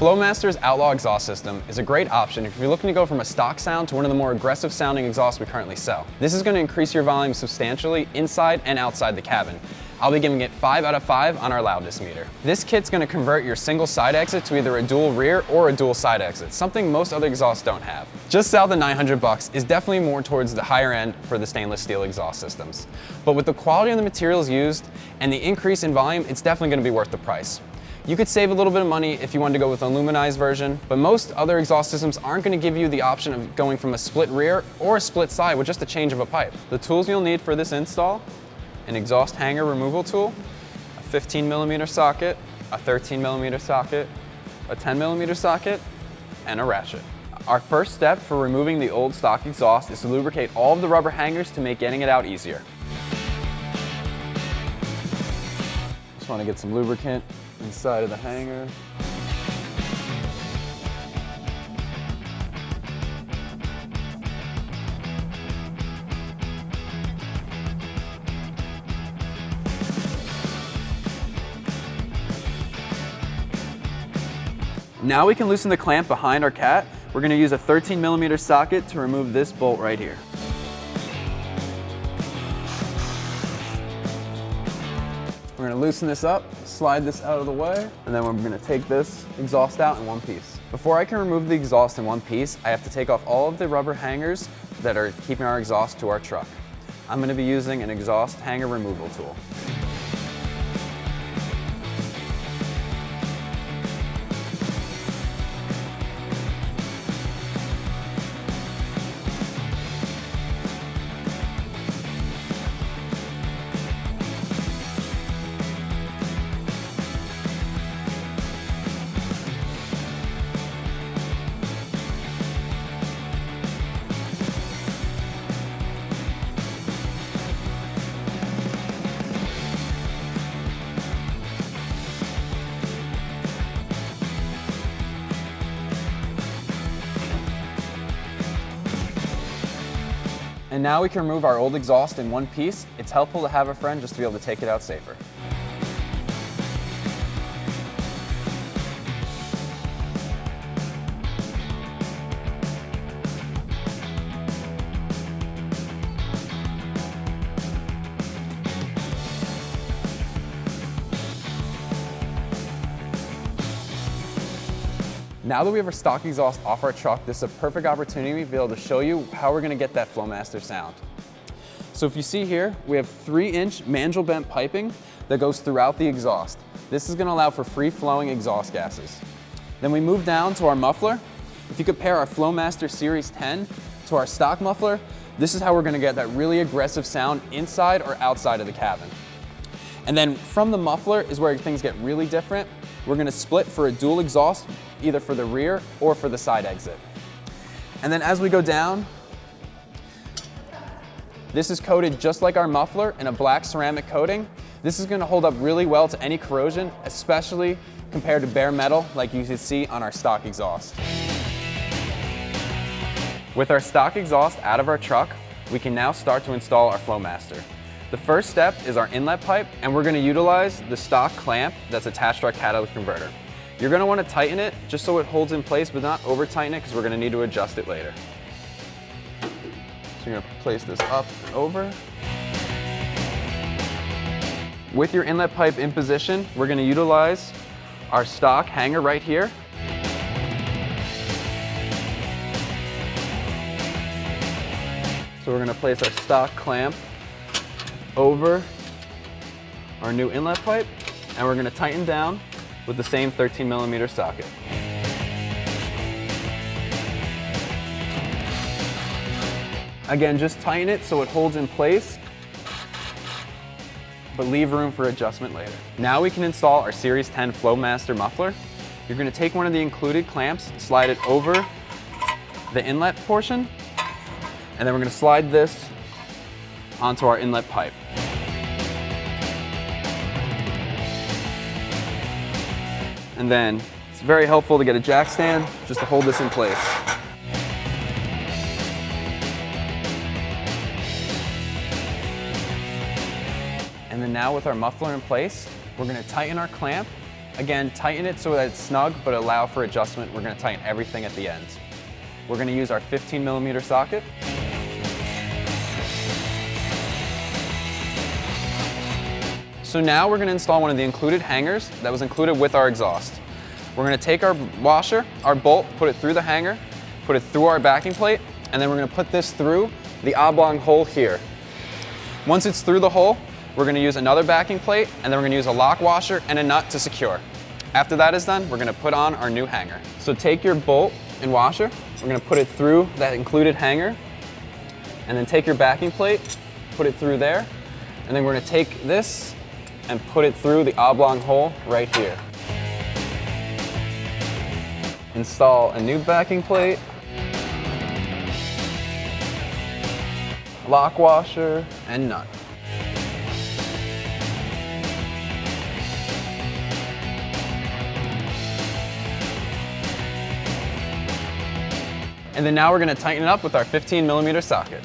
Flowmaster's Outlaw Exhaust System is a great option if you're looking to go from a stock sound to one of the more aggressive sounding exhausts we currently sell. This is going to increase your volume substantially inside and outside the cabin. I'll be giving it 5 out of 5 on our loudness meter. This kit's going to convert your single side exit to either a dual rear or a dual side exit, something most other exhausts don't have. Just south of $900 is definitely more towards the higher end for the stainless steel exhaust systems. But with the quality of the materials used and the increase in volume, it's definitely going to be worth the price. You could save a little bit of money if you wanted to go with an aluminized version, but most other exhaust systems aren't going to give you the option of going from a split rear or a split side with just a change of a pipe. The tools you'll need for this install: an exhaust hanger removal tool, a 15mm socket, a 13mm socket, a 10mm socket, and a ratchet. Our first step for removing the old stock exhaust is to lubricate all of the rubber hangers to make getting it out easier. Just want to get some lubricant inside of the hanger. Now we can loosen the clamp behind our cat. We're going to use a 13mm socket to remove this bolt right here. We're going to loosen this up, slide this out of the way, and then we're going to take this exhaust out in one piece. Before I can remove the exhaust in one piece, I have to take off all of the rubber hangers that are keeping our exhaust to our truck. I'm going to be using an exhaust hanger removal tool. And now we can remove our old exhaust in one piece. It's helpful to have a friend just to be able to take it out safer. Now that we have our stock exhaust off our truck, this is a perfect opportunity to be able to show you how we're going to get that Flowmaster sound. So if you see here, we have 3-inch mandrel bent piping that goes throughout the exhaust. This is going to allow for free-flowing exhaust gases. Then we move down to our muffler. If you compare our Flowmaster Series 10 to our stock muffler, this is how we're going to get that really aggressive sound inside or outside of the cabin. And then from the muffler is where things get really different. We're going to split for a dual exhaust, either for the rear or for the side exit. And then as we go down, this is coated just like our muffler in a black ceramic coating. This is going to hold up really well to any corrosion, especially compared to bare metal like you can see on our stock exhaust. With our stock exhaust out of our truck, we can now start to install our Flowmaster. The first step is our inlet pipe, and we're going to utilize the stock clamp that's attached to our catalytic converter. You're going to want to tighten it just so it holds in place, but not over tighten it because we're going to need to adjust it later. So you're going to place this up and over. With your inlet pipe in position, we're going to utilize our stock hanger right here. So we're going to place our stock clamp over our new inlet pipe, and we're going to tighten down with the same 13mm socket. Again, just tighten it so it holds in place, but leave room for adjustment later. Now we can install our Series 10 Flowmaster muffler. You're going to take one of the included clamps, slide it over the inlet portion, and then we're going to slide this onto our inlet pipe. And then it's very helpful to get a jack stand just to hold this in place. And then now with our muffler in place, we're going to tighten our clamp Again, tighten it so that it's snug, but allow for adjustment. We're going to tighten everything at the ends. We're going to use our 15mm socket. So now we're going to install one of the included hangers that was included with our exhaust. We're going to take our washer, our bolt, put it through the hanger, put it through our backing plate, and then we're going to put this through the oblong hole here. Once it's through the hole, we're going to use another backing plate, and then we're going to use a lock washer and a nut to secure. After that is done, we're going to put on our new hanger. So take your bolt and washer, we're going to put it through that included hanger, and then take your backing plate, put it through there, and then we're going to take this and put it through the oblong hole right here. Install a new backing plate, lock washer, and nut. And then now we're going to tighten it up with our 15mm socket.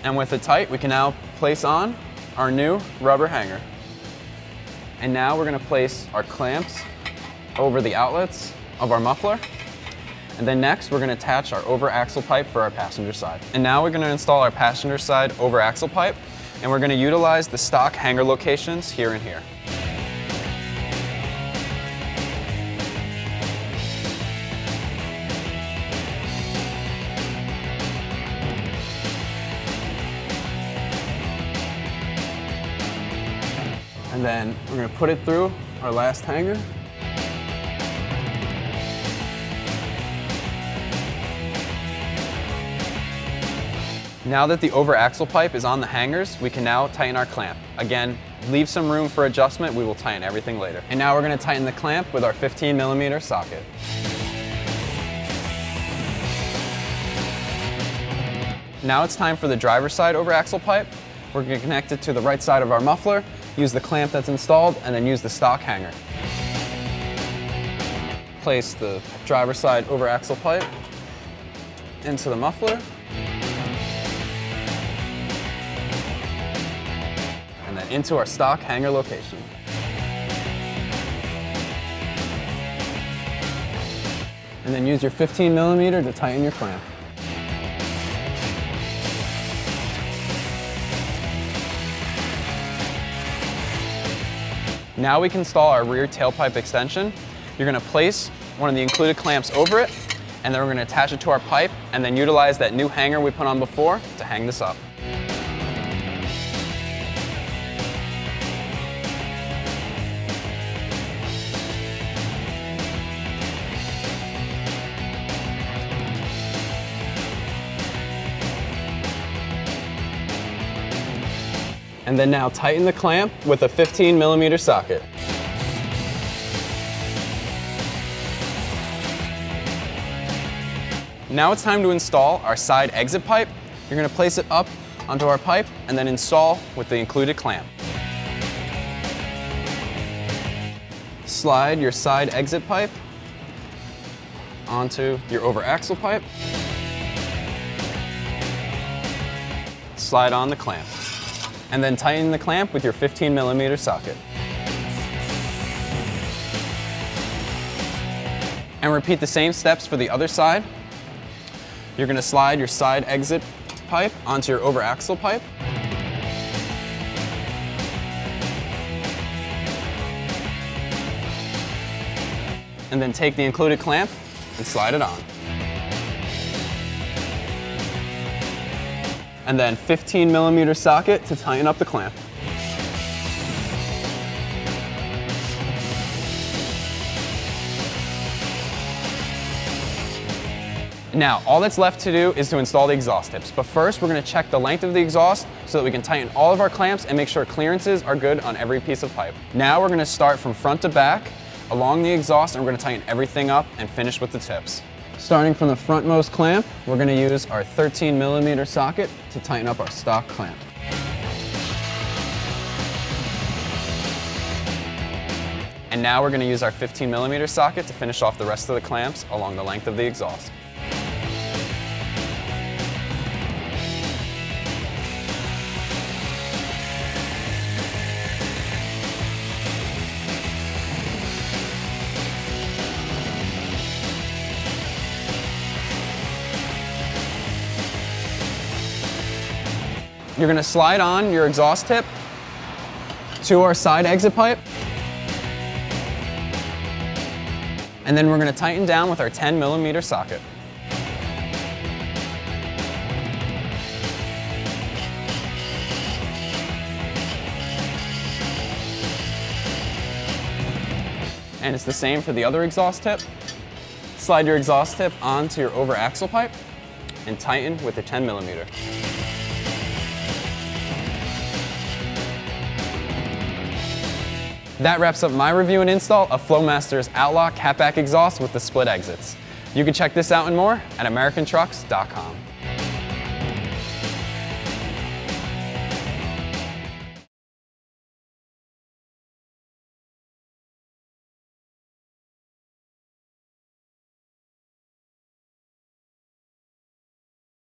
And with it tight, we can now place on our new rubber hanger. And now we're going to place our clamps over the outlets of our muffler. And then next, we're going to attach our over axle pipe for our passenger side. And now we're going to install our passenger side over axle pipe, and we're going to utilize the stock hanger locations here and here. And then we're going to put it through our last hanger. Now that the over axle pipe is on the hangers, we can now tighten our clamp. Again, leave some room for adjustment. We will tighten everything later. And now we're going to tighten the clamp with our 15mm socket. Now it's time for the driver's side over axle pipe. We're going to connect it to the right side of our muffler, use the clamp that's installed, and then use the stock hanger. Place the driver's side over axle pipe into the muffler. And then into our stock hanger location. And then use your 15mm to tighten your clamp. Now we can install our rear tailpipe extension. You're going to place one of the included clamps over it, and then we're going to attach it to our pipe, and then utilize that new hanger we put on before to hang this up. And then now tighten the clamp with a 15mm socket. Now it's time to install our side exit pipe. You're going to place it up onto our pipe and then install with the included clamp. Slide your side exit pipe onto your over axle pipe. Slide on the clamp. And then tighten the clamp with your 15mm socket. And repeat the same steps for the other side. You're going to slide your side exit pipe onto your over axle pipe. And then take the included clamp and slide it on. And then 15mm socket to tighten up the clamp. Now, all that's left to do is to install the exhaust tips. But first, we're going to check the length of the exhaust so that we can tighten all of our clamps and make sure clearances are good on every piece of pipe. Now we're going to start from front to back along the exhaust, and we're going to tighten everything up and finish with the tips. Starting from the frontmost clamp, we're going to use our 13mm socket to tighten up our stock clamp. And now we're going to use our 15mm socket to finish off the rest of the clamps along the length of the exhaust. You're gonna slide on your exhaust tip to our side exit pipe. And then we're gonna tighten down with our 10mm socket. And it's the same for the other exhaust tip. Slide your exhaust tip onto your over axle pipe and tighten with the 10mm. That wraps up my review and install of Flowmaster's Outlaw Cat-Back Exhaust with the split exits. You can check this out and more at AmericanTrucks.com.